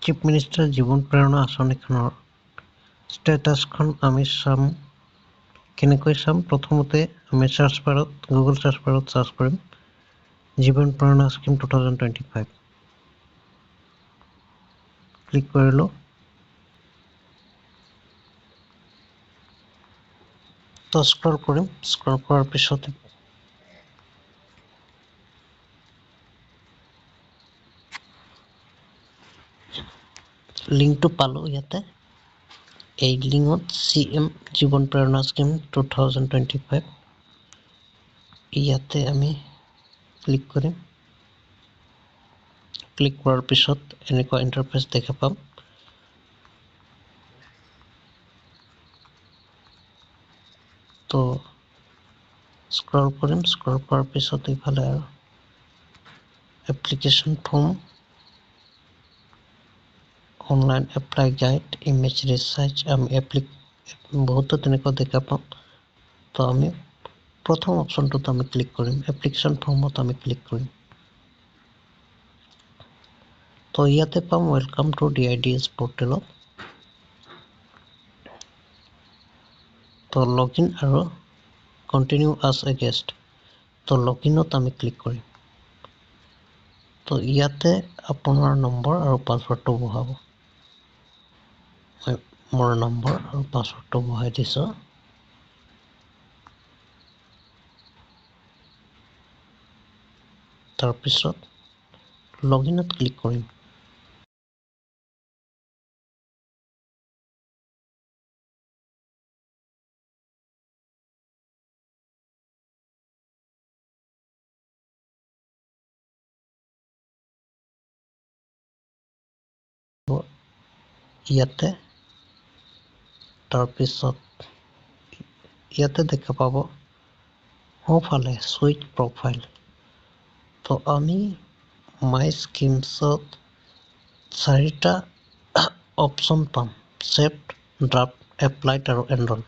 Chief minister জীৱন প্ৰেৰণা আঁচনিখনৰ ষ্টেটাছখন আমি চাম। কেনেকৈ চাম? প্ৰথমতে আমি গুগল চাৰ্চ বাৰত চাৰ্চ কৰিম জীৱন প্ৰেৰণা স্কিম 2025। ক্লিক কৰিলোঁ। তো স্ক্ৰল কৰিম। স্ক্ৰল কৰাৰ পিছত লিংকটো পালোঁ ইয়াতে। এই লিংকত CM জীৱন প্ৰেৰণা স্কিম 2025 ইয়াতে আমি ক্লিক কৰিম। ক্লিক কৰাৰ পিছত এনেকুৱা ইণ্টাৰফেচ দেখা পাম। তো স্ক্ৰল কৰিম। স্ক্ৰল কৰাৰ পিছত ইফালে আৰু application form, online apply guide, image recharge, আমি বহুতো তেনেকুৱা দেখা পাম। তো আমি প্ৰথম অপশ্যনটোত আমি ক্লিক কৰিম। এপ্লিকেশ্যন ফৰ্মত আমি ক্লিক কৰিম। তো ইয়াতে পাম ৱেলকাম টু DIDS পৰ্টেলত। তো লগইন আৰু কণ্টিনিউ আছ এ গেষ্ট। তো লগইনত আমি ক্লিক কৰিম। তো ইয়াতে আপোনাৰ নম্বৰ আৰু পাছৱৰ্ডটো বহাব। মোৰ নম্বৰ আৰু পাছৱৰ্ডটো বহাই দিছোঁ। তাৰপিছত লগইনত ক্লিক কৰিম। ইয়াতে তাৰপিছত ইয়াতে দেখা পাব সোঁফালে চুইচ প্ৰফাইল। তো আমি মাই স্কিমছত 4টা অপশ্যন পাম: ছেভড, ড্ৰাফ্ট, এপ্লাইড আৰু এনৰোল।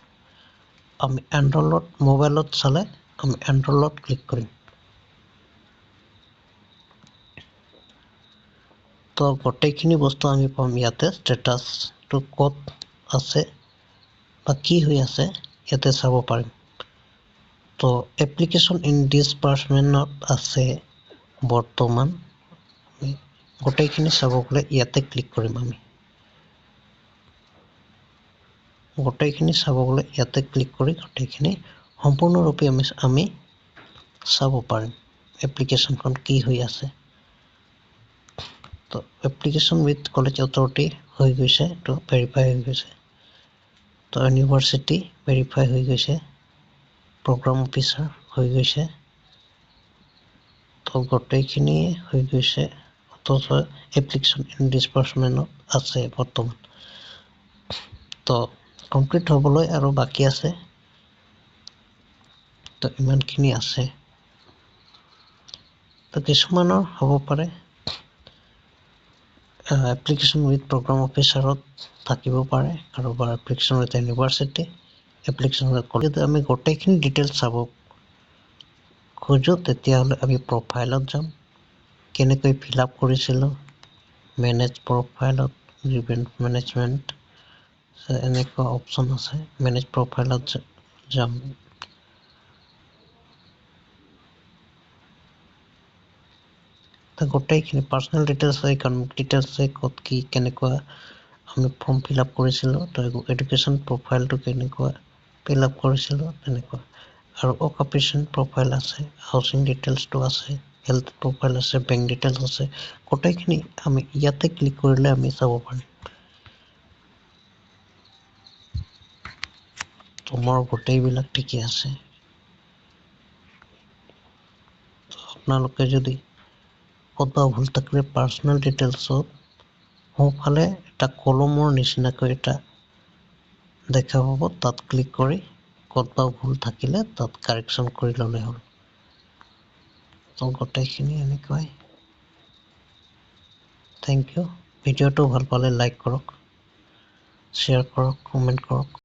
আমি এনৰোলত মোবাইলত চালে আমি এনৰোলত ক্লিক কৰিম। তো গোটেইখিনি বস্তু আমি পাম ইয়াতে। ষ্টেটাছটো ক'ত আছে বা কি হৈ আছে ইয়াতে চাব পাৰিম। তো এপ্লিকেশ্যন ইন ডিছবাৰ্চমেণ্টত আছে বৰ্তমান। আমি গোটেইখিনি চাব গ'লে ইয়াতে ক্লিক কৰিম। আমি গোটেইখিনি চাব গ'লে ইয়াতে ক্লিক কৰি গোটেইখিনি সম্পূৰ্ণৰূপে আমি চাব পাৰিম এপ্লিকেশ্যনখন কি হৈ আছে। তো এপ্লিকেশ্যন উইথ কলেজ অথৰিটি হৈ গৈছে, তো ভেৰিফাই হৈ গৈছে। তো ইউনিভাৰ্চিটি ভেৰিফাই হৈ গৈছে, প্ৰগ্ৰাম অফিচাৰ হৈ গৈছে। তো গোটেইখিনিয়ে হৈ গৈছে। অথচ এপ্লিকেশ্যন ইন ডিছবাৰ্চমেণ্টত আছে বৰ্তমান। তো কমপ্লিট হ'বলৈ আৰু বাকী আছে। তো ইমানখিনি আছে। তো কিছুমানৰ হ'ব পাৰে এপ্লিকেশ্যন উইথ প্ৰগ্ৰাম অফিচাৰত থাকিব পাৰে, কাৰোবাৰ application with university, application with college. যদি আমি গোটেইখিনি ডিটেইলছ চাব খোজোঁ তেতিয়াহ'লে আমি প্ৰফাইলত যাম। কেনেকৈ ফিল আপ কৰিছিলোঁ, মেনেজ প্ৰফাইলত, ইভেণ্ট মেনেজমেণ্ট এনেকুৱা অপশ্যন আছে। মেনেজ প্ৰফাইলত যাম। গোটেইখিনি পাৰ্চনেল ডিটেইলছ, ইকনমিক ডিটেইলছ, ক'ত কি কেনেকুৱা আমি ফৰ্ম ফিল আপ কৰিছিলোঁ, তো এডুকেশ্যন প্ৰফাইলটো কেনেকুৱা ফিল আপ কৰিছিলোঁ তেনেকুৱা। আৰু অকুপেশ্যন প্ৰফাইল আছে, হাউচিং ডিটেইলছটো আছে, হেল্থ প্ৰফাইল আছে, বেংক ডিটেইলছ আছে। গোটেইখিনি আমি ইয়াতে ক্লিক কৰিলে আমি চাব পাৰিম। তো মোৰ গোটেইবিলাক ঠিকেই আছে। আপোনালোকে যদি ক'তবা ভুল থাকিলে পাৰ্চনেল ডিটেইলছত সোঁফালে এটা কলমৰ নিচিনাকৈ এটা দেখা পাব, তাত ক্লিক কৰি ক'তবা ভুল থাকিলে তাত কাৰেকশ্যন কৰি ল'লে হ'ল। তো গোটেইখিনি এনেকুৱাই। Thank you. ভিডিঅ'টো ভাল পালে লাইক কৰক, শ্বেয়াৰ কৰক, কমেণ্ট কৰক।